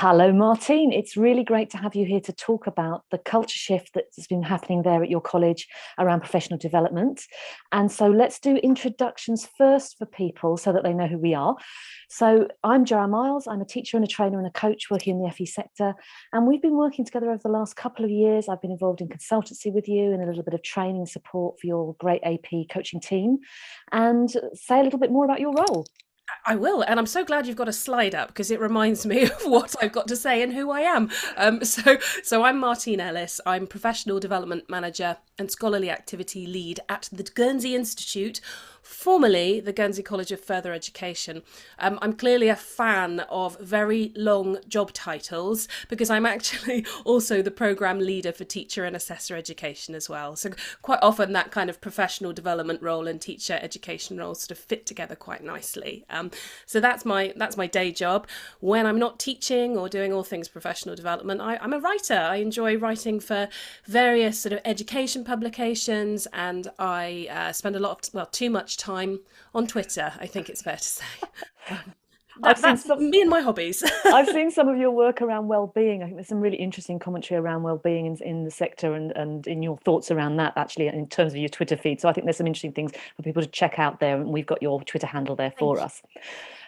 Hello, Martine. It's really great to have you here to talk about the culture shift that's been happening there at your college around professional development. And so let's do introductions first for people so that they know who we are. So I'm Joanne Miles. I'm a teacher and a trainer and a coach working in the FE sector. And we've been working together over the last couple of years. I've been involved in consultancy with you and a little bit of training support for your great AP coaching team. And say a little bit more about your role. I will, and I'm so glad you've got a slide up because it reminds me of what I've got to say and who I am. So I'm Martine Ellis. I'm professional development manager and scholarly activity lead at the Guernsey Institute, formerly the Guernsey College of Further Education. I'm clearly a fan of very long job titles because I'm actually also the programme leader for teacher and assessor education as well. So quite often that kind of professional development role and teacher education role sort of fit together quite nicely. So that's my day job. When I'm not teaching or doing all things professional development, I'm a writer. I enjoy writing for various sort of education publications, and I spend too much time on Twitter, I think it's fair to say. I've seen That's some. me and my hobbies. I've seen some of your work around well-being. I think there's some really interesting commentary around well-being in the sector and in your thoughts around that, actually, in terms of your Twitter feed. So I think there's some interesting things for people to check out there, and we've got your Twitter handle there Thank for you. us.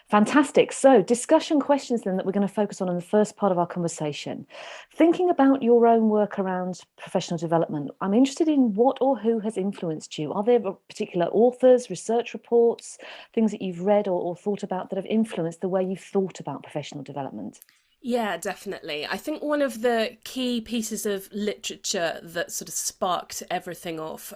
Fantastic. So discussion questions then that we're going to focus on in the first part of our conversation. Thinking about your own work around professional development, I'm interested in what or who has influenced you. Are there particular authors, research reports, things that you've read or thought about that have influenced the way you've thought about professional development? Yeah, definitely. I think one of the key pieces of literature that sort of sparked everything off,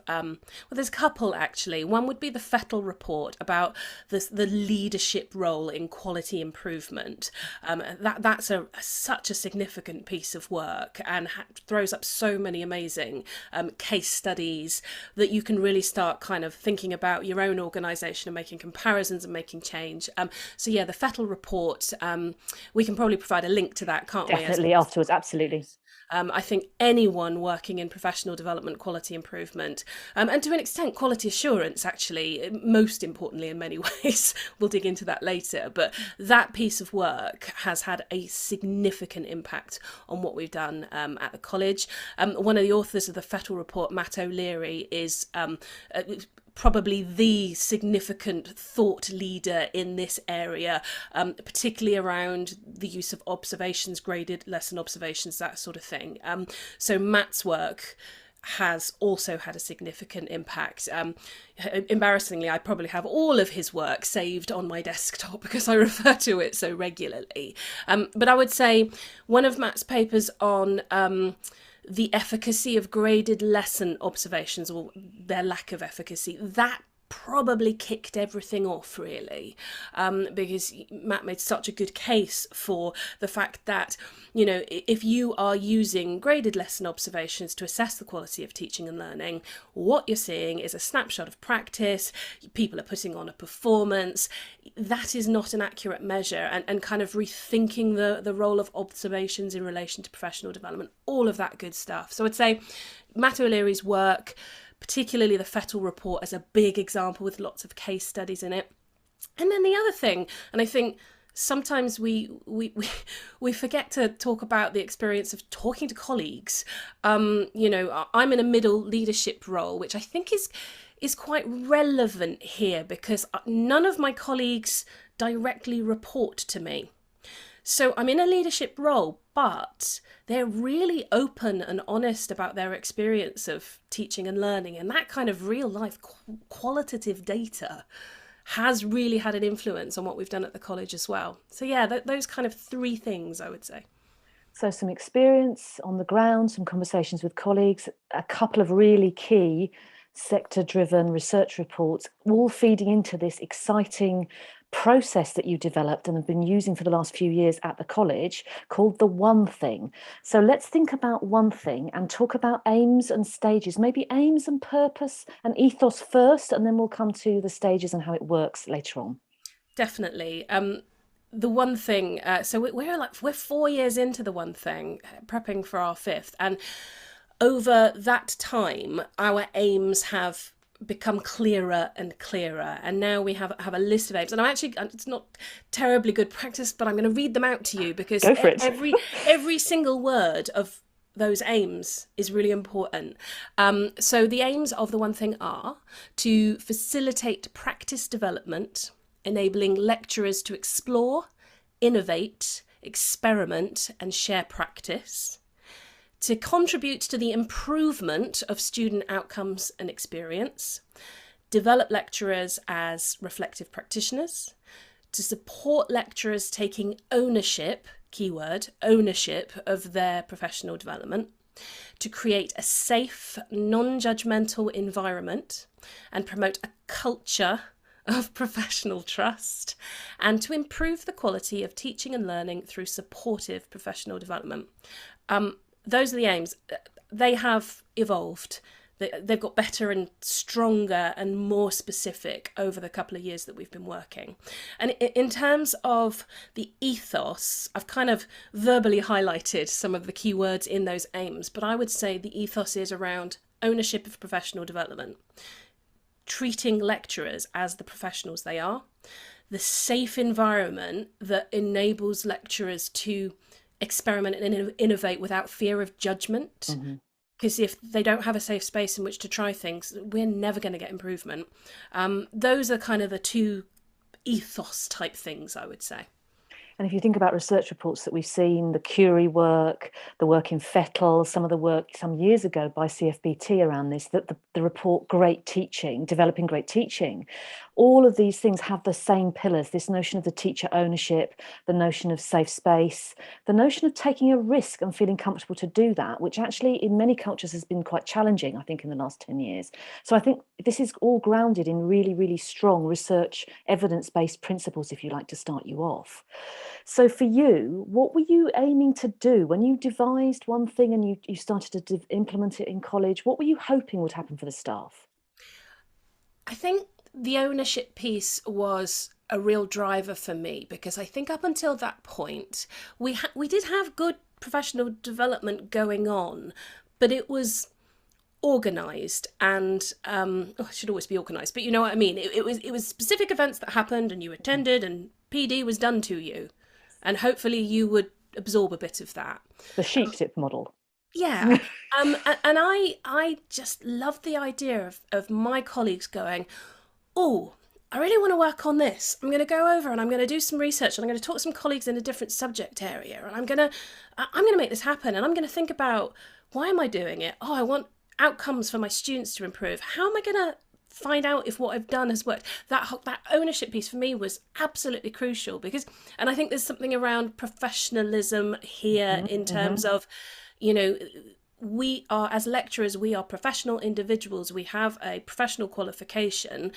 there's a couple actually. One would be the Fettle Report about the leadership role in quality improvement. That's such a significant piece of work and throws up so many amazing case studies that you can really start kind of thinking about your own organisation and making comparisons and making change. So yeah, the Fettle Report, we can probably provide a link to that, can't we? Definitely afterwards, absolutely. I think anyone working in professional development, quality improvement, and to an extent quality assurance, actually, most importantly in many ways, we'll dig into that later, but that piece of work has had a significant impact on what we've done at the college. One of the authors of the Fettle Report, Matt O'Leary, is probably the significant thought leader in this area, particularly around the use of observations, graded lesson observations, that sort of thing. So Matt's work has also had a significant impact. Embarrassingly, I probably have all of his work saved on my desktop because I refer to it so regularly. But I would say one of Matt's papers on the efficacy of graded lesson observations, or their lack of efficacy, that probably kicked everything off, really, because Matt made such a good case for the fact that, you know, if you are using graded lesson observations to assess the quality of teaching and learning, what you're seeing is a snapshot of practice, people are putting on a performance. That is not an accurate measure, and kind of rethinking the role of observations in relation to professional development, all of that good stuff. So I'd say Matt O'Leary's work, particularly the Fettle Report, as a big example with lots of case studies in it. And then the other thing, and I think sometimes we forget to talk about the experience of talking to colleagues. You know, I'm in a middle leadership role, which I think is quite relevant here because none of my colleagues directly report to me. So I'm in a leadership role, but they're really open and honest about their experience of teaching and learning, and that kind of real life qualitative data has really had an influence on what we've done at the college as well. So yeah, those kind of three things, I would say. So some experience on the ground, some conversations with colleagues, a couple of really key sector-driven research reports, all feeding into this exciting process that you developed and have been using for the last few years at the college called the One Thing. So let's think about One Thing and talk about aims and stages, maybe aims and purpose and ethos first, and then we'll come to the stages and how it works later on. Definitely. The One Thing, so we're 4 years into the One Thing, prepping for our fifth, and over that time our aims have become clearer and clearer, and now we have a list of aims, and it's not terribly good practice, but I'm going to read them out to you, because Go for it. every single word of those aims is really important. So the aims of the one thing are to facilitate practice development, enabling lecturers to explore, innovate, experiment and share practice, to contribute to the improvement of student outcomes and experience, develop lecturers as reflective practitioners, to support lecturers taking ownership, keyword, ownership of their professional development, to create a safe, non-judgmental environment and promote a culture of professional trust, and to improve the quality of teaching and learning through supportive professional development. Those are the aims. They have evolved. They've got better and stronger and more specific over the couple of years that we've been working. And in terms of the ethos, I've kind of verbally highlighted some of the key words in those aims, but I would say the ethos is around ownership of professional development, treating lecturers as the professionals they are, the safe environment that enables lecturers to experiment and innovate without fear of judgment. Because if they don't have a safe space in which to try things, we're never going to get improvement. Those are kind of the two ethos type things, I would say. And if you think about research reports that we've seen, the Curie work, the work in Fettel, some of the work some years ago by CFBT around this, that the report Great Teaching, Developing Great Teaching, all of these things have the same pillars, this notion of the teacher ownership, the notion of safe space, the notion of taking a risk and feeling comfortable to do that, which actually in many cultures has been quite challenging, I think, in the last 10 years. So I think this is all grounded in really, really strong research, evidence-based principles, if you like, to start you off. So for you, what were you aiming to do when you devised one thing and you started to implement it in college? What were you hoping would happen for the staff? I think the ownership piece was a real driver for me, because I think up until that point, we did have good professional development going on, but it was organised and it should always be organised, but you know what I mean. It was specific events that happened and you attended and PD was done to you, and hopefully you would absorb a bit of that. The sheep dip model. Yeah. And I just loved the idea of my colleagues going, oh, I really want to work on this. I'm going to go over and I'm going to do some research and I'm going to talk to some colleagues in a different subject area, and I'm going to make this happen, and I'm going to think about, why am I doing it? Oh, I want outcomes for my students to improve. How am I going to find out if what I've done has worked? That ownership piece for me was absolutely crucial, because, and I think there's something around professionalism here in terms of, you know, we are, as lecturers, we are professional individuals. We have a professional qualification.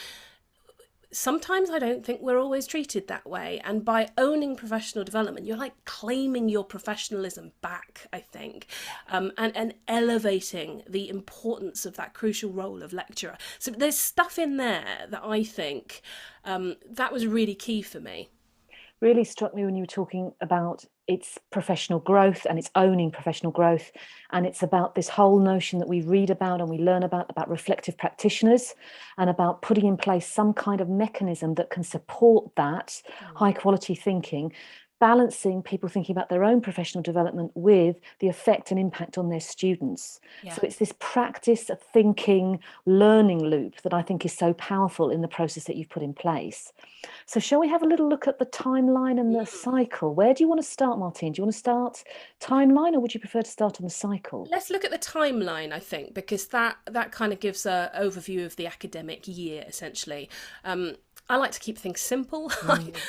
Sometimes I don't think we're always treated that way. And by owning professional development, you're like claiming your professionalism back, I think, and elevating the importance of that crucial role of lecturer. So there's stuff in there that I think that was really key for me. Really struck me when you were talking about its professional growth and its owning professional growth. And it's about this whole notion that we read about and we learn about reflective practitioners, and about putting in place some kind of mechanism that can support that high quality thinking, balancing people thinking about their own professional development with the effect and impact on their students. So it's this practice of thinking, learning loop that I think is so powerful in the process that you've put in place. So shall we have a little look at the timeline and the cycle? Where do you want to start, Martine? Do you want to start timeline, or would you prefer to start on the cycle? Let's look at the timeline, I think, because that kind of gives an overview of the academic year, essentially. I like to keep things simple.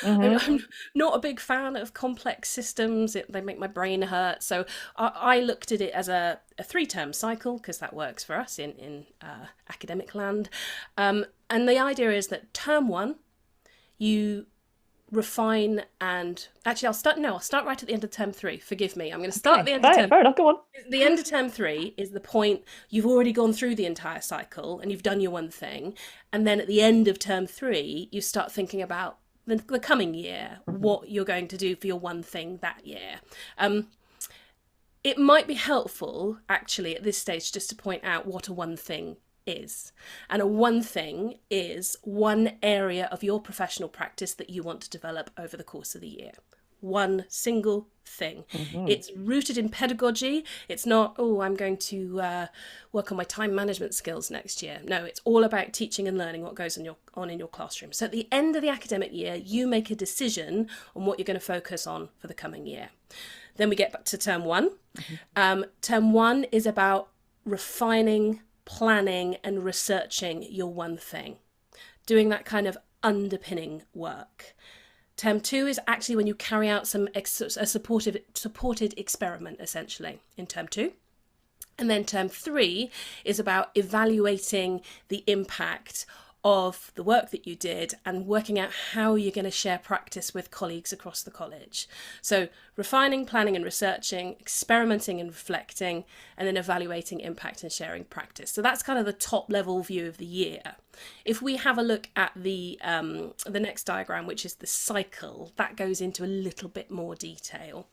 I'm not a big fan of complex systems. They make my brain hurt. So I looked at it as a 3-term cycle, because that works for us in academic land. And the idea is that term 1, you refine, and actually I'll start right at the end of term 3. Forgive me. I'm going to start at the end of term. Fair enough, go on. The end of term 3 is the point you've already gone through the entire cycle and you've done your one thing, and then at the end of term 3 you start thinking about the coming year, what you're going to do for your one thing that year. It might be helpful actually at this stage just to point out what a one thing is. And a one thing is one area of your professional practice that you want to develop over the course of the year. One single thing. It's rooted in pedagogy. It's not, oh, I'm going to work on my time management skills next year. No, it's all about teaching and learning what goes on in your classroom. So at the end of the academic year, you make a decision on what you're going to focus on for the coming year. Then we get back to term one. Term one is about refining, planning and researching your one thing, doing that kind of underpinning work. Term two is actually when you carry out a supported experiment, essentially, in term two. And then term three is about evaluating the impact of the work that you did and working out how you're going to share practice with colleagues across the college. So refining, planning and researching, experimenting and reflecting, and then evaluating impact and sharing practice. So that's kind of the top level view of the year. If we have a look at the next diagram, which is the cycle, that goes into a little bit more detail.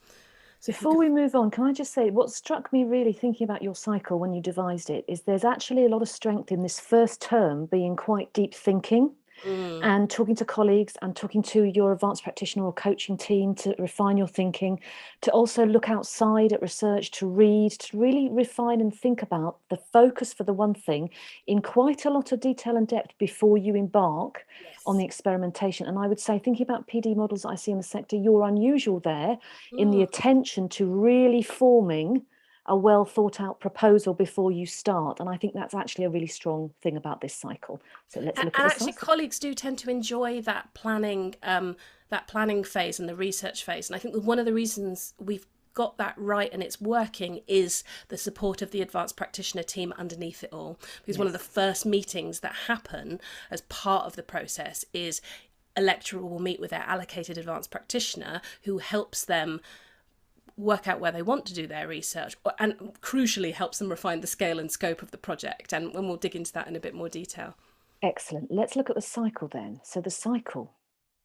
Before we move on, can I just say what struck me really thinking about your cycle when you devised it is there's actually a lot of strength in this first term being quite deep thinking and talking to colleagues and talking to your advanced practitioner or coaching team to refine your thinking, to also look outside at research, to read, to really refine and think about the focus for the one thing in quite a lot of detail and depth before you embark on the experimentation. And I would say, thinking about PD models that I see in the sector, you're unusual there in the attention to really forming a well thought out proposal before you start. And I think that's actually a really strong thing about this cycle. So let's look at this. Actually, colleagues do tend to enjoy that planning phase and the research phase. And I think one of the reasons we've got that right and it's working is the support of the advanced practitioner team underneath it all. Because one of the first meetings that happen as part of the process is a lecturer will meet with their allocated advanced practitioner who helps them work out where they want to do their research and crucially helps them refine the scale and scope of the project. And we'll dig into that in a bit more detail. Excellent. Let's look at the cycle then. So the cycle.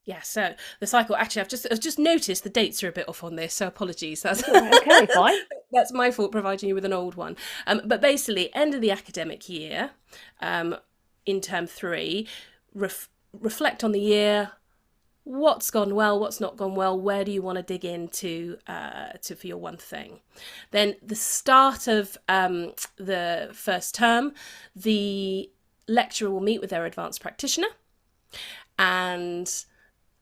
Yeah, so the cycle, actually, I've just noticed the dates are a bit off on this, so apologies. That's okay, fine. That's my fault providing you with an old one. But basically, end of the academic year, in term three, reflect on the year. What's gone well, what's not gone well, where do you want to dig into for your one thing? Then the start of the first term, the lecturer will meet with their advanced practitioner and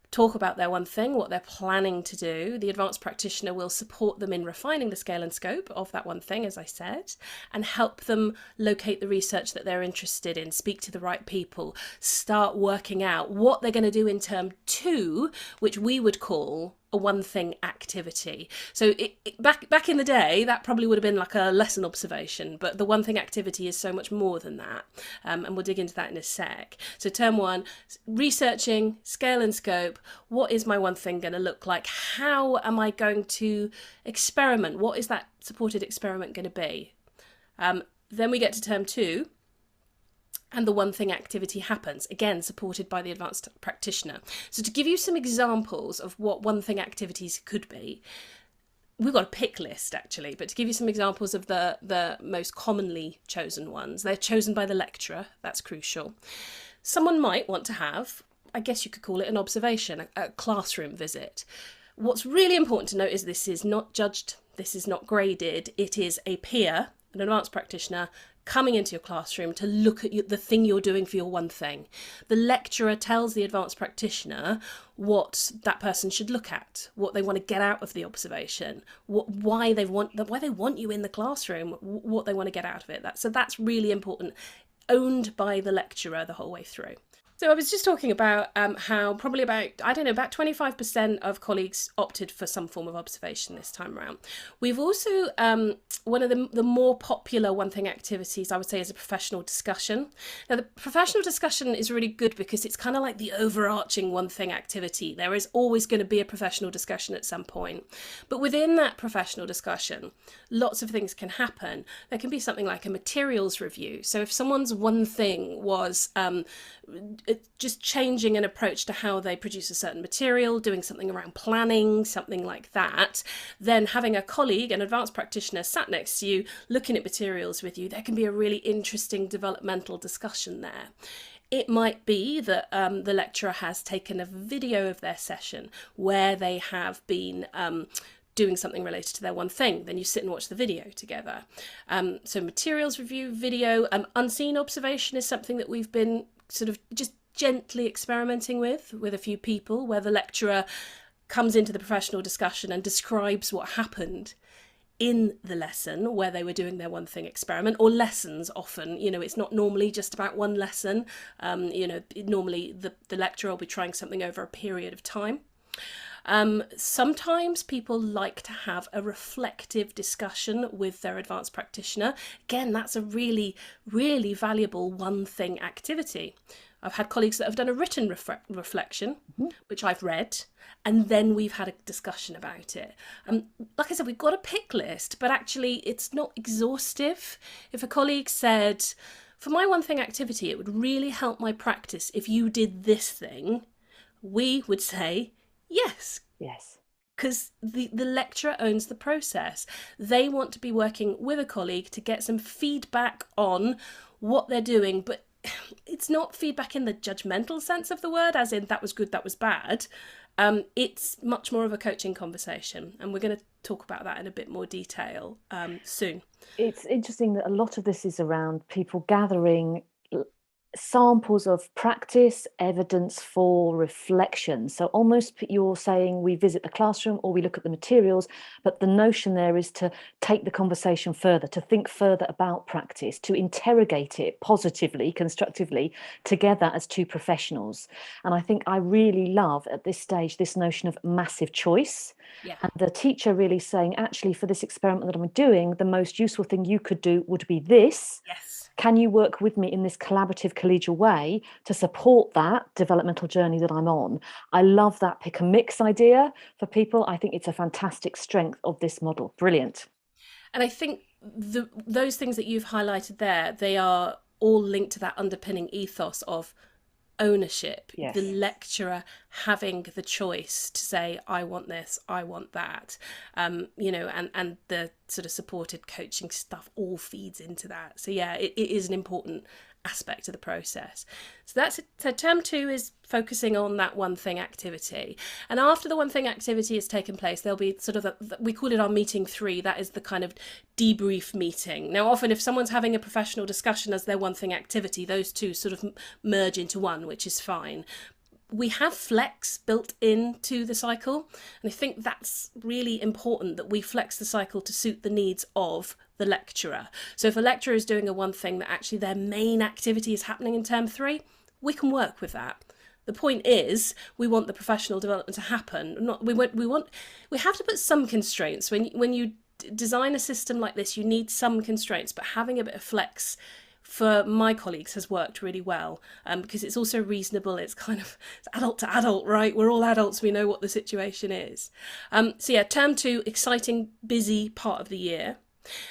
talk about their one thing, what they're planning to do. The advanced practitioner will support them in refining the scale and scope of that one thing, as I said, and help them locate the research that they're interested in, speak to the right people, start working out what they're going to do in term two, which we would call a one thing activity. So back in the day, that probably would have been like a lesson observation, but the one thing activity is so much more than that. And we'll dig into that in a sec. So term one, researching, scale and scope. What is my one thing going to look like? How am I going to experiment? What is that supported experiment going to be? Then we get to term two, and the one thing activity happens, again supported by the advanced practitioner. So to give you some examples of what one thing activities could be, we've got a pick list actually, but to give you some examples of the most commonly chosen ones, they're chosen by the lecturer, that's crucial. Someone might want to have, I guess you could call it an observation, a classroom visit. What's really important to note is this is not judged, this is not graded, it is a peer, an advanced practitioner, coming into your classroom to look at the thing you're doing for your one thing. The lecturer tells the advanced practitioner what that person should look at, what they want to get out of the observation, why they want you in the classroom, what they want to get out of it. So that's really important, owned by the lecturer the whole way through. So I was just talking about how probably about 25% of colleagues opted for some form of observation this time around. We've also, one of the more popular one thing activities, I would say, is a professional discussion. Now the professional discussion is really good because it's kind of like the overarching one thing activity. There is always going to be a professional discussion at some point. But within that professional discussion, lots of things can happen. There can be something like a materials review. So if someone's one thing was just changing an approach to how they produce a certain material, doing something around planning, something like that, then having a colleague, an advanced practitioner sat next to you, looking at materials with you, there can be a really interesting developmental discussion there. It might be that the lecturer has taken a video of their session where they have been doing something related to their one thing. Then you sit and watch the video together. So materials review, video, unseen observation is something that we've been sort of just gently experimenting with a few people, where the lecturer comes into the professional discussion and describes what happened in the lesson where they were doing their one thing experiment, or lessons often, it's not normally just about one lesson. Normally the lecturer will be trying something over a period of time. Sometimes people like to have a reflective discussion with their advanced practitioner. Again, that's a really, really valuable one thing activity. I've had colleagues that have done a written reflection, which I've read, and then we've had a discussion about it. Like I said, we've got a pick list, but actually it's not exhaustive. If a colleague said, for my one thing activity, it would really help my practice if you did this thing, we would say, yes. Yes. Because the lecturer owns the process. They want to be working with a colleague to get some feedback on what they're doing, but it's not feedback in the judgmental sense of the word, as in that was good, that was bad. It's much more of a coaching conversation, and we're going to talk about that in a bit more detail soon. It's interesting that a lot of this is around people gathering samples of practice, evidence for reflection. So almost you're saying we visit the classroom or we look at the materials, but the notion there is to take the conversation further, to think further about practice, to interrogate it positively, constructively, together as two professionals. And I think I really love at this stage this notion of massive choice. Yeah. And the teacher really saying, actually, for this experiment that I'm doing, the most useful thing you could do would be this. Yes. Can you work with me in this collaborative, collegial way to support that developmental journey that I'm on? I love that pick and mix idea for people. I think it's a fantastic strength of this model. Brilliant. And I think those things that you've highlighted there, they are all linked to that underpinning ethos of ownership. Yes. The lecturer having the choice to say, I want this, I want that, and the sort of supported coaching stuff all feeds into that. So yeah, it is an important aspect of the process. So term 2 is focusing on that one thing activity, and after the one thing activity has taken place, there'll be sort of we call it our meeting 3. That is the kind of debrief meeting. Now often if someone's having a professional discussion as their one thing activity, those two sort of merge into one, which is fine. We have flex built into the cycle, and I think that's really important, that we flex the cycle to suit the needs of the lecturer. So if a lecturer is doing a one thing that actually their main activity is happening in term 3, we can work with that. The point is, we want the professional development to happen. We have to put some constraints. When you design a system like this, you need some constraints, but having a bit of flex for my colleagues has worked really well, because it's also reasonable. It's kind of adult to adult, right? We're all adults, we know what the situation is. So yeah, term 2, exciting, busy part of the year.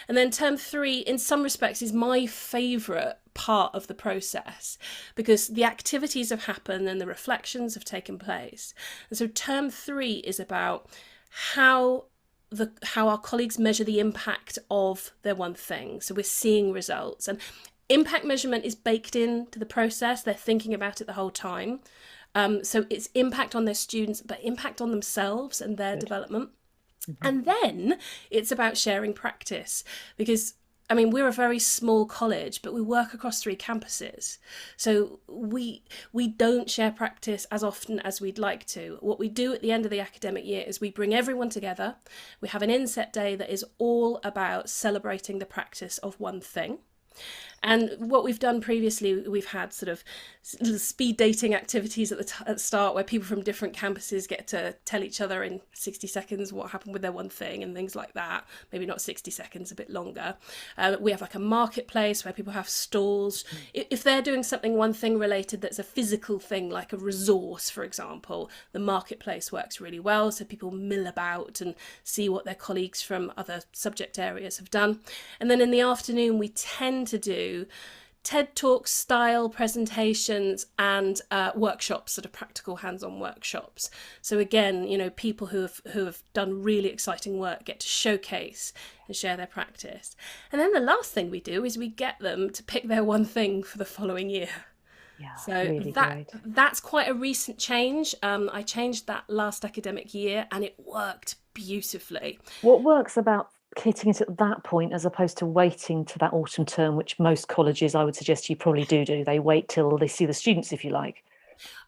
And then term 3, in some respects, is my favourite part of the process, because the activities have happened and the reflections have taken place. And so term 3 is about how our colleagues measure the impact of their one thing. So we're seeing results, and impact measurement is baked into the process. They're thinking about it the whole time. So it's impact on their students, but impact on themselves and their development. Mm-hmm. And then it's about sharing practice, because we're a very small college, but we work across 3 campuses. So we don't share practice as often as we'd like to. What we do at the end of the academic year is we bring everyone together. We have an inset day that is all about celebrating the practice of one thing. And what we've done previously, we've had sort of little speed dating activities at the start, where people from different campuses get to tell each other in 60 seconds what happened with their one thing and things like that. Maybe not 60 seconds, a bit longer. We have like a marketplace where people have stalls. If they're doing something one thing related that's a physical thing, like a resource, for example, the marketplace works really well. So people mill about and see what their colleagues from other subject areas have done. And then in the afternoon, we tend to do TED Talk style presentations and workshops, sort of practical hands-on workshops. So again, you know, people who have done really exciting work get to showcase and share their practice. And then the last thing we do is we get them to pick their one thing for the following year. Yeah, So really great. that's quite a recent change. I changed that last academic year and it worked beautifully. What works about hitting it at that point as opposed to waiting to that autumn term, which most colleges, I would suggest you probably do. They wait till they see the students, if you like.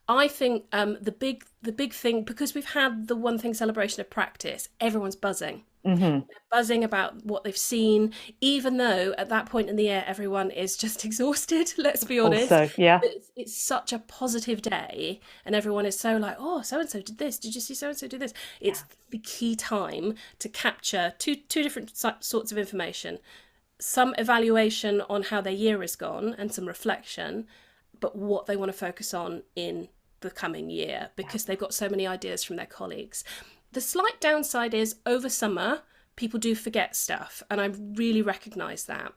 I think the big thing, because we've had the one thing celebration of practice, everyone's buzzing. Mm-hmm. They're buzzing about what they've seen, even though at that point in the year everyone is just exhausted, let's be honest. Also, yeah. It's such a positive day and everyone is so like, oh, so and so did this, did you see so and so do this? It's the key time to capture two different sorts of information, some evaluation on how their year has gone and some reflection, but what they want to focus on in the coming year, because they've got so many ideas from their colleagues. The slight downside is over summer, people do forget stuff, and I really recognise that.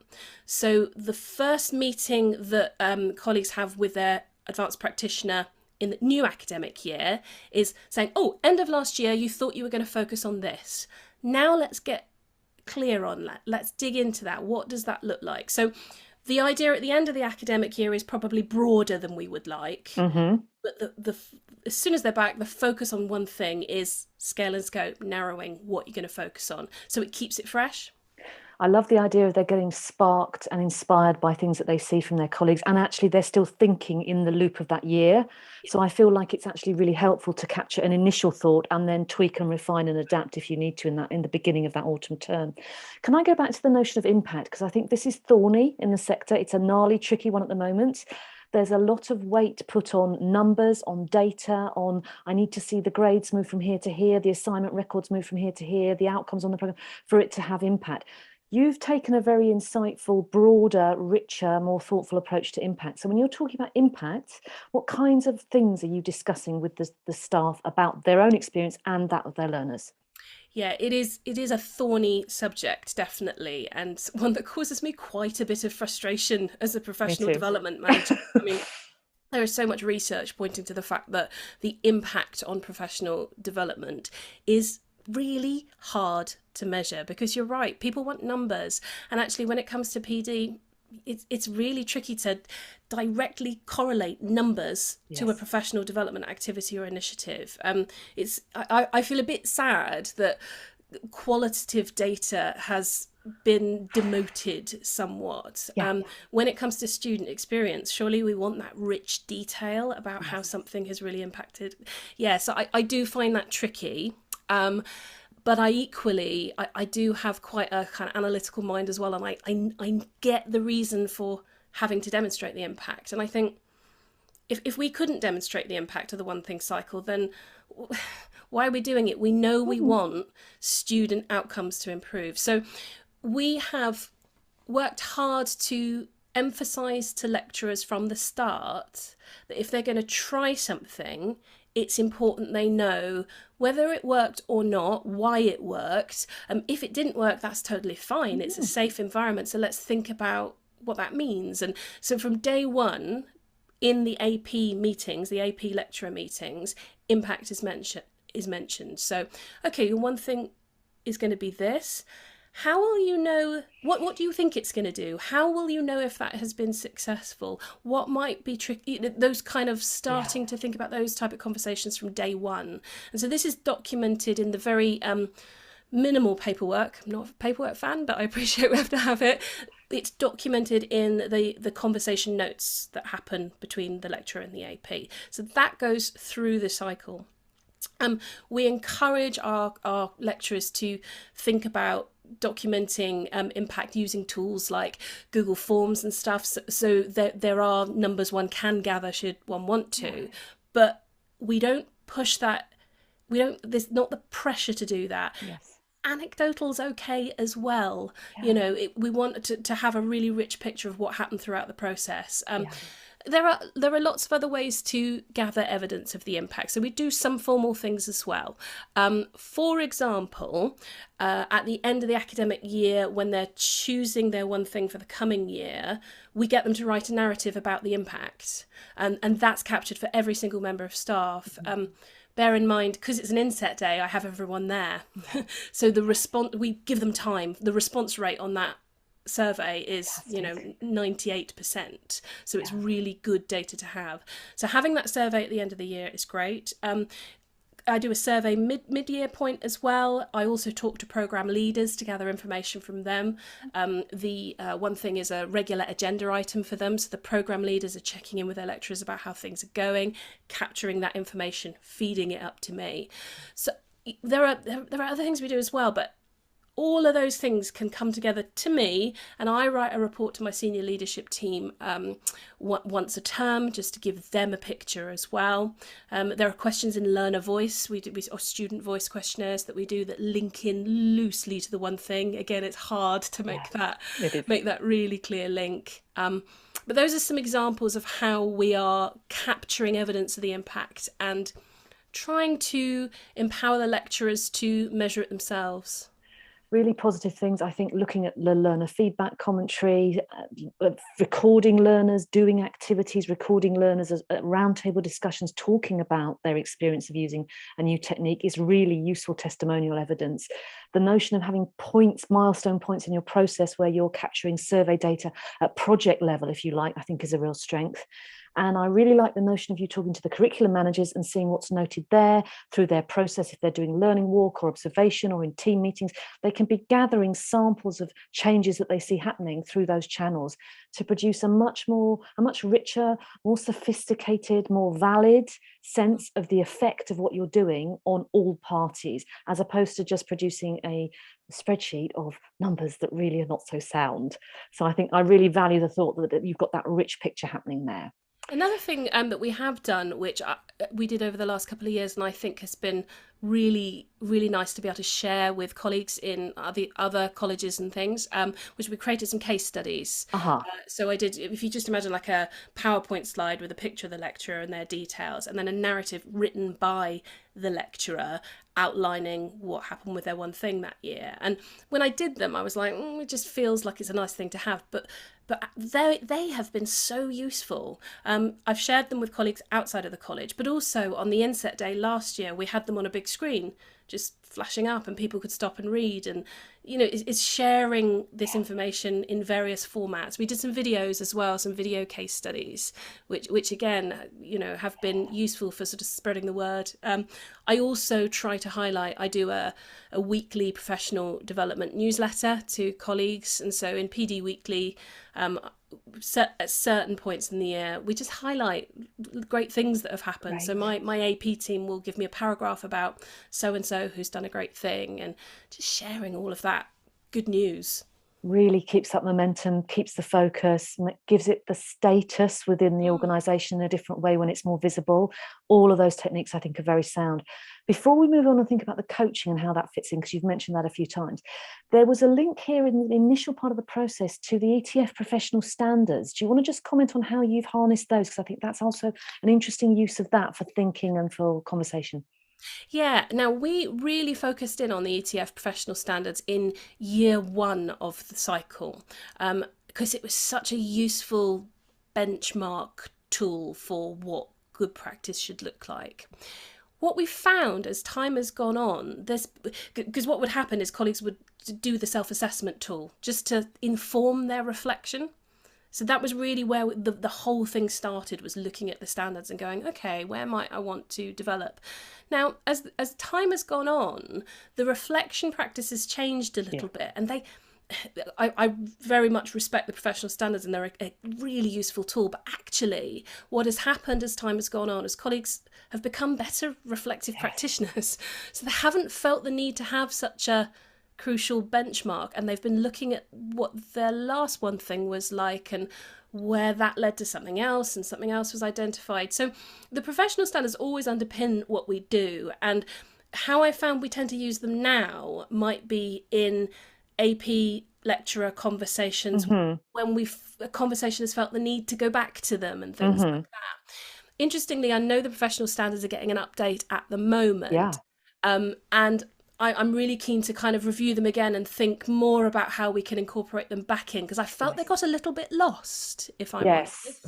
So the first meeting that colleagues have with their advanced practitioner in the new academic year is saying, oh, end of last year, you thought you were going to focus on this. Now let's get clear on that. Let's dig into that. What does that look like? So the idea at the end of the academic year is probably broader than we would like. Mm-hmm. But as soon as they're back, the focus on one thing is scale and scope, narrowing what you're going to focus on. So it keeps it fresh. I love the idea of they're getting sparked and inspired by things that they see from their colleagues, and actually they're still thinking in the loop of that year. So I feel like it's actually really helpful to capture an initial thought and then tweak and refine and adapt if you need to in the beginning of that autumn term. Can I go back to the notion of impact? Because I think this is thorny in the sector. It's a gnarly, tricky one at the moment. There's a lot of weight put on numbers, on data, on I need to see the grades move from here to here, the assignment records move from here to here, the outcomes on the program for it to have impact. You've taken a very insightful, broader, richer, more thoughtful approach to impact. So when you're talking about impact, what kinds of things are you discussing with the staff about their own experience and that of their learners? Yeah, it is a thorny subject, definitely, and one that causes me quite a bit of frustration as a professional development manager. I mean, there is so much research pointing to the fact that the impact on professional development is really hard to measure, because you're right, people want numbers, and actually when it comes to PD, it's really tricky to directly correlate numbers to a professional development activity or initiative. I feel a bit sad that qualitative data has been demoted somewhat. When it comes to student experience, surely we want that rich detail about how something has really impacted. So I do find that tricky. But I equally, I do have quite a kind of analytical mind as well. And I get the reason for having to demonstrate the impact. And I think if we couldn't demonstrate the impact of the one thing cycle, then why are we doing it? We know we want student outcomes to improve. So we have worked hard to emphasise to lecturers from the start that if they're going to try something, it's important they know whether it worked or not, why it worked. If it didn't work, that's totally fine. It's a safe environment. So let's think about what that means. And so from day one, in the AP meetings, the AP lecturer meetings, impact is mentioned. So, okay, your one thing is going to be this. How will you know, what do you think it's going to do? How will you know if that has been successful? What might be tricky? Those kind of starting to think about those type of conversations from day one. And so this is documented in the very minimal paperwork. I'm not a paperwork fan, but I appreciate we have to have it. It's documented in the conversation notes that happen between the lecturer and the AP. So that goes through the cycle. We encourage our lecturers to think about documenting impact using tools like Google Forms and stuff. So there are numbers one can gather should one want to, but we don't push that. There's not the pressure to do that. Anecdotal's okay as well. We want to have a really rich picture of what happened throughout the process. There are lots of other ways to gather evidence of the impact. So we do some formal things as well. For example, at the end of the academic year, when they're choosing their one thing for the coming year, we get them to write a narrative about the impact, and that's captured for every single member of staff. Bear in mind, because it's an inset day, I have everyone there. So we give them time. The response rate on that survey is, 98%. So it's really good data to have. So having that survey at the end of the year is great. I do a survey mid-year point as well. I also talk to programme leaders to gather information from them. The one thing is a regular agenda item for them. So the programme leaders are checking in with their lecturers about how things are going, capturing that information, feeding it up to me. So there are other things we do as well, but all of those things can come together to me, and I write a report to my senior leadership team once a term, just to give them a picture as well. There are questions in learner voice, or student voice questionnaires that we do that link in loosely to the one thing. Again, it's hard to make that really clear link. But those are some examples of how we are capturing evidence of the impact and trying to empower the lecturers to measure it themselves. Really positive things. I think looking at the learner feedback commentary, recording learners doing activities, recording learners at roundtable discussions talking about their experience of using a new technique is really useful testimonial evidence. The notion of having milestone points in your process where you're capturing survey data at project level, if you like, I think is a real strength. And I really like the notion of you talking to the curriculum managers and seeing what's noted there through their process. If they're doing learning walk or observation or in team meetings, they can be gathering samples of changes that they see happening through those channels to produce a much richer, more sophisticated, more valid sense of the effect of what you're doing on all parties, as opposed to just producing a spreadsheet of numbers that really are not so sound. So I think I really value the thought that you've got that rich picture happening there. Another thing that we have done, which we did over the last couple of years, and I think has been really, really nice to be able to share with colleagues in the other colleges and things, which we created some case studies. So I did, if you just imagine like a PowerPoint slide with a picture of the lecturer and their details, and then a narrative written by the lecturer outlining what happened with their one thing that year. And when I did them, I was like, it just feels like it's a nice thing to have. But they have been so useful. I've shared them with colleagues outside of the college, but also on the inset day last year, we had them on a big screen, just flashing up, and people could stop and read. And it's sharing this information in various formats. We did some videos as well, some video case studies, which again, have been useful for sort of spreading the word. I also try to highlight, I do a weekly professional development newsletter to colleagues, and so in PD Weekly, at certain points in the year, we just highlight great things that have happened. Right. So my AP team will give me a paragraph about so-and-so who's done a great thing, and just sharing all of that good news. Really keeps up momentum, keeps the focus, and it gives it the status within the organisation in a different way when it's more visible. All of those techniques, I think, are very sound. Before we move on and think about the coaching and how that fits in, because you've mentioned that a few times, there was a link here in the initial part of the process to the ETF professional standards. Do you want to just comment on how you've harnessed those? Because I think that's also an interesting use of that for thinking and for conversation. Yeah, now we really focused in on the ETF professional standards in year one of the cycle, because it was such a useful benchmark tool for what good practice should look like. What we found as time has gone on, because what would happen is colleagues would do the self-assessment tool just to inform their reflection. So that was really where the whole thing started, was looking at the standards and going, okay, where might I want to develop? Now, as time has gone on, the reflection practices changed a little bit, and I very much respect the professional standards, and they're a really useful tool. But actually, what has happened as time has gone on is colleagues have become better reflective practitioners. So they haven't felt the need to have such a crucial benchmark, and they've been looking at what their last one thing was like and where that led to something else, and something else was identified. So the professional standards always underpin what we do, and how I found we tend to use them now might be in AP lecturer conversations Mm-hmm. when a conversation has felt the need to go back to them and things Mm-hmm. like that. Interestingly, I know the professional standards are getting an update at the moment, Yeah. and I'm really keen to kind of review them again and think more about how we can incorporate them back in, because I felt they Yes. got a little bit lost, if I'm Yes.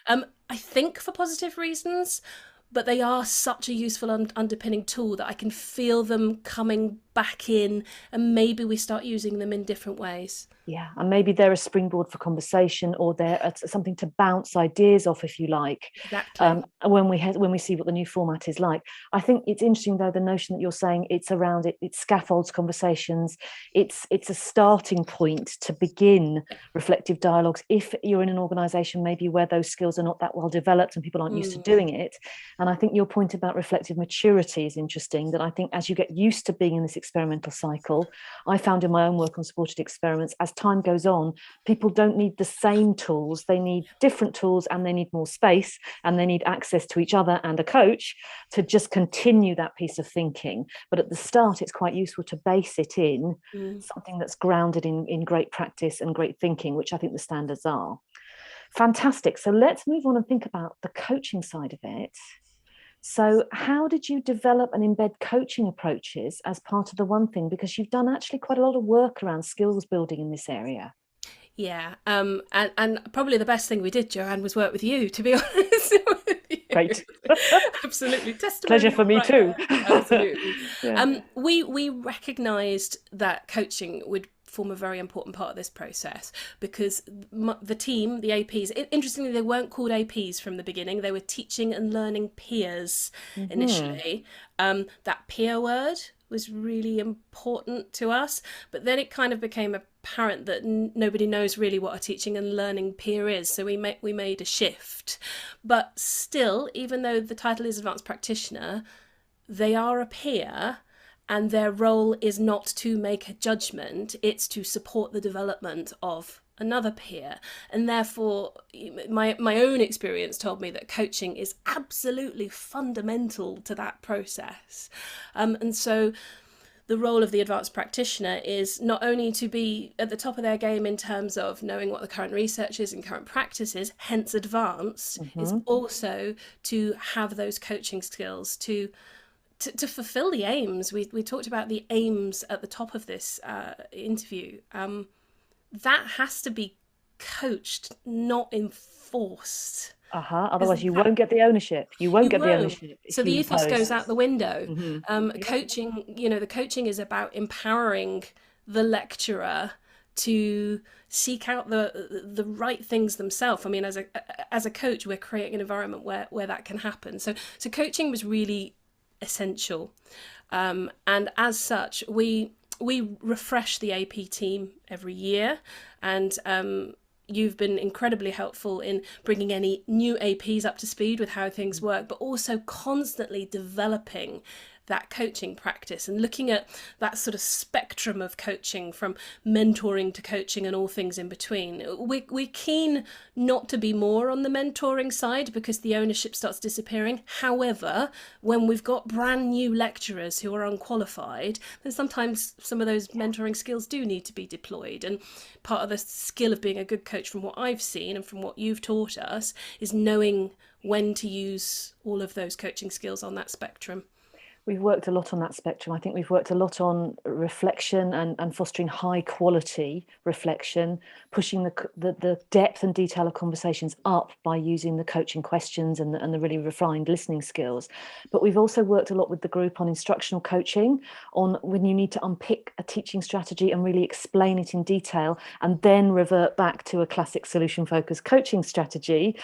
honest. I think for positive reasons, but they are such a useful underpinning tool that I can feel them coming back in, and maybe we start using them in different ways. Yeah, and maybe they're a springboard for conversation, or they're something to bounce ideas off, if you like. Exactly. When we see what the new format is like, I think it's interesting though the notion that you're saying it's around it. It scaffolds conversations. It's a starting point to begin reflective dialogues. If you're in an organisation maybe where those skills are not that well developed and people aren't used to doing it, and I think your point about reflective maturity is interesting. That I think as you get used to being in this experimental cycle, I found in my own work on supported experiments, as time goes on, people don't need the same tools. They need different tools, and they need more space, and they need access to each other and a coach to just continue that piece of thinking. But at the start, it's quite useful to base it in something that's grounded in great practice and great thinking, which I think the standards are. Fantastic. So let's move on and think about the coaching side of it. So, how did you develop and embed coaching approaches as part of the One Thing? Because you've done actually quite a lot of work around skills building in this area. Yeah, and probably the best thing we did, Joanne, was work with you, to be honest with you. Great. Absolutely. Pleasure for Testimonial me right too. there. Absolutely. Yeah. We recognised that coaching would form a very important part of this process, because the team, the APs, interestingly, they weren't called APs from the beginning. They were teaching and learning peers initially. That peer word was really important to us, but then it kind of became apparent that nobody knows really what a teaching and learning peer is, so we made a shift. But still, even though the title is advanced practitioner, they are a peer, and their role is not to make a judgment, it's to support the development of another peer. And therefore, my own experience told me that coaching is absolutely fundamental to that process. And so the role of the advanced practitioner is not only to be at the top of their game in terms of knowing what the current research is and current practice is, hence advanced, is also to have those coaching skills to fulfill the aims. We talked about the aims at the top of this interview. That has to be coached, not enforced. Otherwise, you won't get the ownership. You won't You get the won't. ownership So if the you ethos impose. goes out the window. Yeah. Coaching, the coaching is about empowering the lecturer to seek out the right things themselves. I mean, as a coach, we're creating an environment where that can happen. So coaching was really essential, and as such, we refresh the AP team every year, and you've been incredibly helpful in bringing any new APs up to speed with how things work, but also constantly developing that coaching practice and looking at that sort of spectrum of coaching, from mentoring to coaching and all things in between. We're keen not to be more on the mentoring side because the ownership starts disappearing. However, when we've got brand new lecturers who are unqualified, then sometimes some of those mentoring skills do need to be deployed. And part of the skill of being a good coach, from what I've seen and from what you've taught us, is knowing when to use all of those coaching skills on that spectrum. We've worked a lot on that spectrum. I think we've worked a lot on reflection and fostering high quality reflection, pushing the depth and detail of conversations up by using the coaching questions and the really refined listening skills. But we've also worked a lot with the group on instructional coaching, on when you need to unpick a teaching strategy and really explain it in detail and then revert back to a classic solution focused coaching strategy.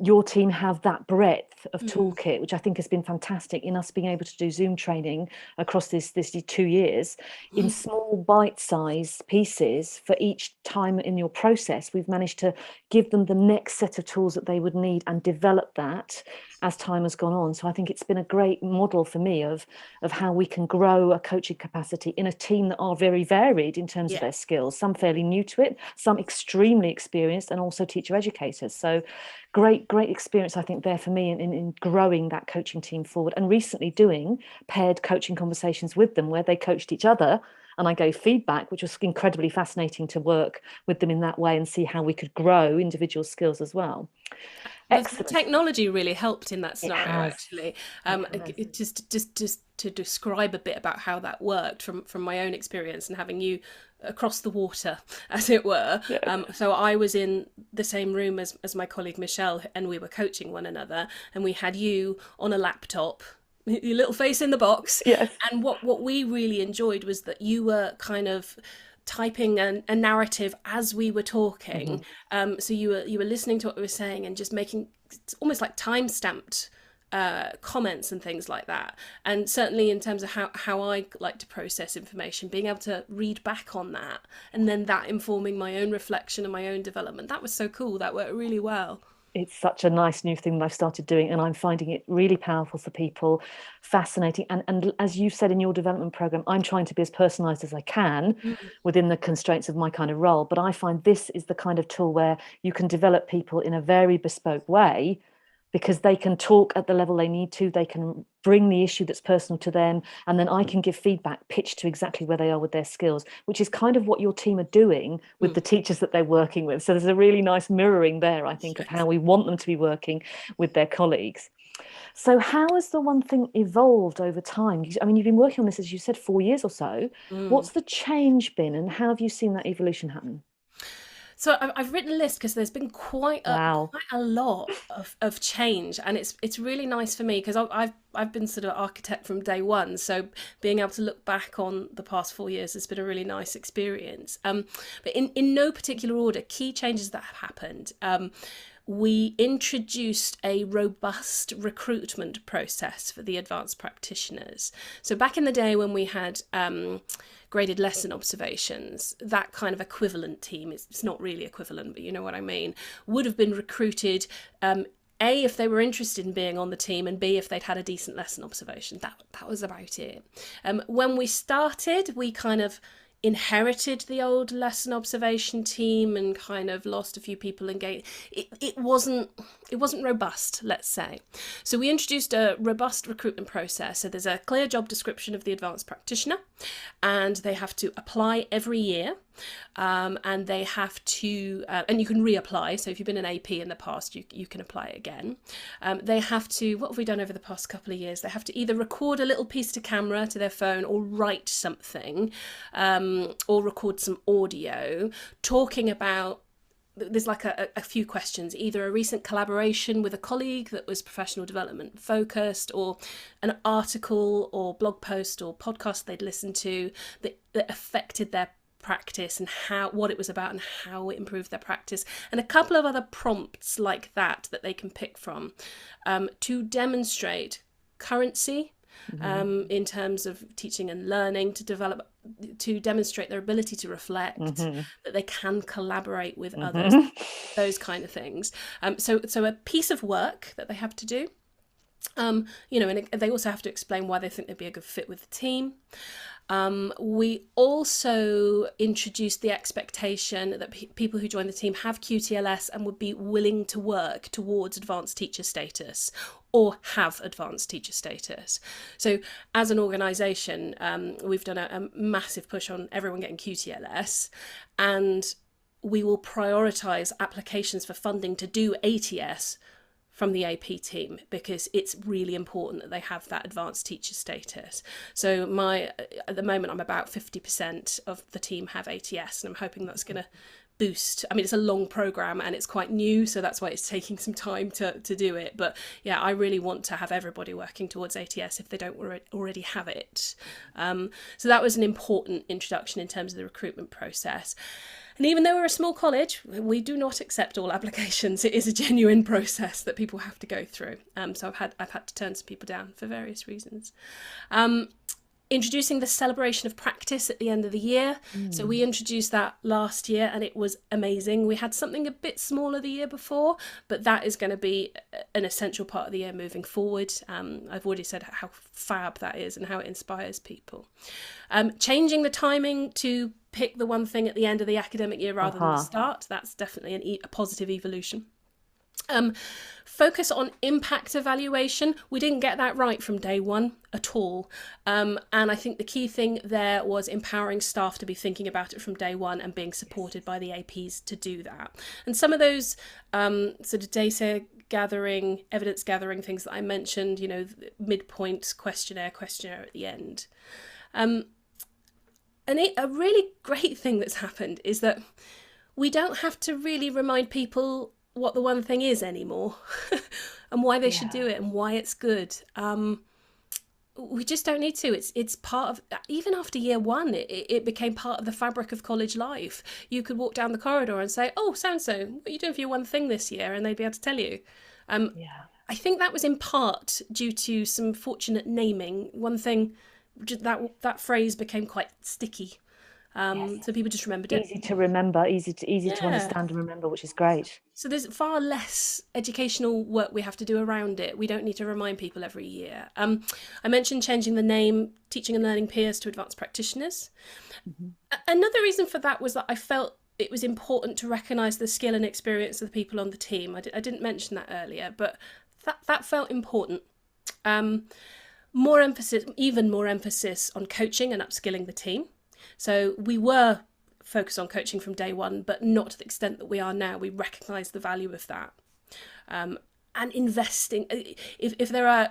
Your team have that breadth of toolkit, which I think has been fantastic in us being able to do Zoom training across this 2 years in small bite-sized pieces for each time in your process. We've managed to give them the next set of tools that they would need and develop that as time has gone on. So I think it's been a great model for me of how we can grow a coaching capacity in a team that are very varied in terms of their skills, some fairly new to it, some extremely experienced, and also teacher educators. So great experience, I think, there for me in growing that coaching team forward, and recently doing paired coaching conversations with them where they coached each other and I gave feedback, which was incredibly fascinating to work with them in that way and see how we could grow individual skills as well. The Excellent. technology really helped in that scenario, has. actually. Just to describe a bit about how that worked from my own experience and having you across the water, as it were. Yes. So I was in the same room as my colleague Michelle, and we were coaching one another, and we had you on a laptop, your little face in the box. Yes. And what we really enjoyed was that you were kind of typing a narrative as we were talking. So you were listening to what we were saying and just making almost like time-stamped comments and things like that. And certainly in terms of how I like to process information, being able to read back on that and then that informing my own reflection and my own development, that was so cool. That worked really well. It's such a nice new thing that I've started doing, and I'm finding it really powerful for people, fascinating. And as you said in your development program, I'm trying to be as personalized as I can within the constraints of my kind of role. But I find this is the kind of tool where you can develop people in a very bespoke way, because they can talk at the level they need to, they can bring the issue that's personal to them, and then I can give feedback pitched to exactly where they are with their skills, which is kind of what your team are doing with the teachers that they're working with. So there's a really nice mirroring there, I think, of how we want them to be working with their colleagues. So how has the one thing evolved over time? I mean, you've been working on this, as you said, 4 years or so. What's the change been, and how have you seen that evolution happen? So I've written a list because there's been quite a lot of change, and it's really nice for me because I've been sort of architect from day one. So being able to look back on the past 4 years has been a really nice experience. But in no particular order, key changes that have happened. We introduced a robust recruitment process for the advanced practitioners. So back in the day when we had graded lesson observations, that kind of equivalent team, it's not really equivalent, but you know what I mean, would have been recruited, A, if they were interested in being on the team, and B, if they'd had a decent lesson observation. That was about it. When we started, we kind of inherited the old lesson observation team and kind of lost a few people and it wasn't robust, let's say. So we introduced a robust recruitment process. So there's a clear job description of the advanced practitioner, and they have to apply every year, and they have to and you can reapply. So if you've been an AP in the past, you can apply again. They have to, what have we done over the past couple of years? They have to either record a little piece to camera to their phone, or write something, or record some audio talking about, there's like a few questions, either a recent collaboration with a colleague that was professional development focused, or an article or blog post or podcast they'd listened to that affected their practice and what it was about and how it improved their practice, and a couple of other prompts like that they can pick from, to demonstrate currency in terms of teaching and learning, to demonstrate their ability to reflect, that they can collaborate with others, those kind of things. So a piece of work that they have to do, and they also have to explain why they think they'd be a good fit with the team. We also introduced the expectation that people who join the team have QTLS and would be willing to work towards advanced teacher status, or have advanced teacher status. So as an organisation, we've done a massive push on everyone getting QTLS, and we will prioritise applications for funding to do ATS from the AP team, because it's really important that they have that advanced teacher status. So at the moment, I'm about 50% of the team have ATS, and I'm hoping that's going to boost. I mean, it's a long program and it's quite new, so that's why it's taking some time to do it. But yeah, I really want to have everybody working towards ATS if they don't already have it. So that was an important introduction in terms of the recruitment process. And even though we're a small college, we do not accept all applications. It is a genuine process that people have to go through. So I've had to turn some people down for various reasons. Introducing the celebration of practice at the end of the year. So we introduced that last year and it was amazing. We had something a bit smaller the year before, but that is going to be an essential part of the year moving forward. I've already said how fab that is and how it inspires people. Changing the timing to pick the one thing at the end of the academic year rather than the start. That's definitely a positive evolution. Focus on impact evaluation. We didn't get that right from day one at all. And I think the key thing there was empowering staff to be thinking about it from day one and being supported by the APs to do that. And some of those sort of data gathering, evidence gathering things that I mentioned, you know, midpoint questionnaire at the end. And a really great thing that's happened is that we don't have to really remind people what the one thing is anymore and why they should do it and why it's good. We just don't need to. It's part of, even after year one, it became part of the fabric of college life. You could walk down the corridor and say, oh, so-and-so, what are you doing for your one thing this year? And they'd be able to tell you. I think that was in part due to some fortunate naming. One thing, that phrase became quite sticky. So people just remembered it. Easy to remember, easy to understand and remember, which is great. So there's far less educational work we have to do around it. We don't need to remind people every year. I mentioned changing the name, teaching and learning peers to advanced practitioners. Another reason for that was that I felt it was important to recognise the skill and experience of the people on the team. I didn't mention that earlier, but that felt important. Even more emphasis on coaching and upskilling the team. So we were focused on coaching from day one, but not to the extent that we are now. We recognise the value of that. And investing, if there are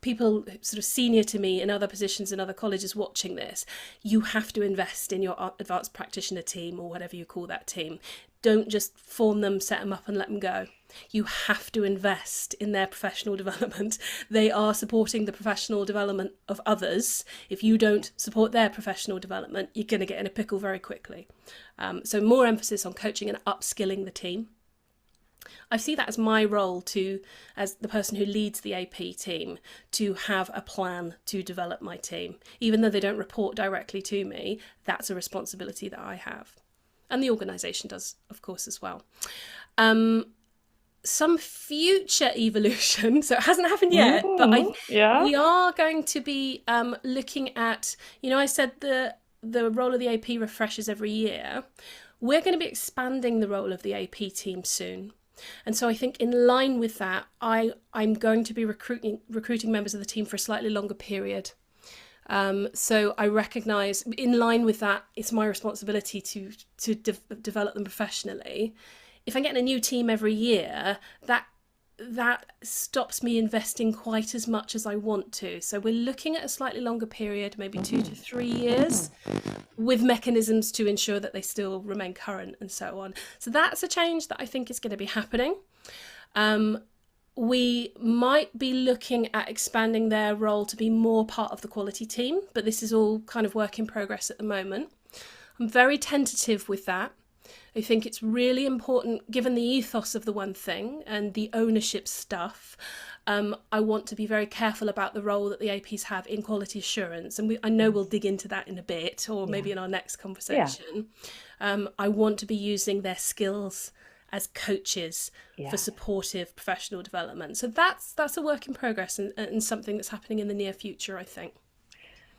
people sort of senior to me in other positions in other colleges watching this, you have to invest in your advanced practitioner team, or whatever you call that team. Don't just form them, set them up and let them go. You have to invest in their professional development. They are supporting the professional development of others. If you don't support their professional development, you're going to get in a pickle very quickly. So more emphasis on coaching and upskilling the team. I see that as my role as the person who leads the AP team, to have a plan to develop my team. Even though they don't report directly to me, that's a responsibility that I have. And the organisation does, of course, as well. Some future evolution, so it hasn't happened yet, but we are going to be looking at, I said the role of the AP refreshes every year. We're going to be expanding the role of the AP team soon. And so I think in line with that, I'm going to be recruiting members of the team for a slightly longer period. So I recognise, in line with that, it's my responsibility to develop them professionally. If I'm getting a new team every year, that stops me investing quite as much as I want to. So we're looking at a slightly longer period, maybe 2 to 3 years, with mechanisms to ensure that they still remain current and so on. So that's a change that I think is going to be happening. We might be looking at expanding their role to be more part of the quality team, but this is all kind of work in progress at the moment. I'm very tentative with that. I think it's really important, given the ethos of the one thing and the ownership stuff. I want to be very careful about the role that the APs have in quality assurance. And I know we'll dig into that in a bit, or maybe in our next conversation. I want to be using their skills as coaches for supportive professional development. So that's a work in progress and something that's happening in the near future, I think.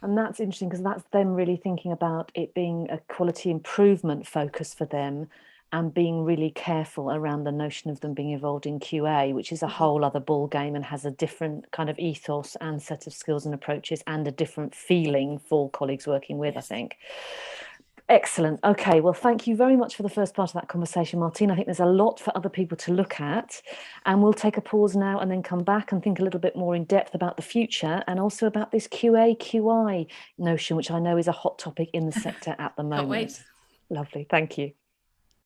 And that's interesting, because that's them really thinking about it being a quality improvement focus for them, and being really careful around the notion of them being involved in QA, which is a whole other ball game and has a different kind of ethos and set of skills and approaches, and a different feeling for colleagues working with, I think. Excellent. Okay, well, thank you very much for the first part of that conversation, Martine. I think there's a lot for other people to look at, and we'll take a pause now and then come back and think a little bit more in depth about the future, and also about this QA, QI notion, which I know is a hot topic in the sector at the moment. Can't wait. Lovely. Thank you.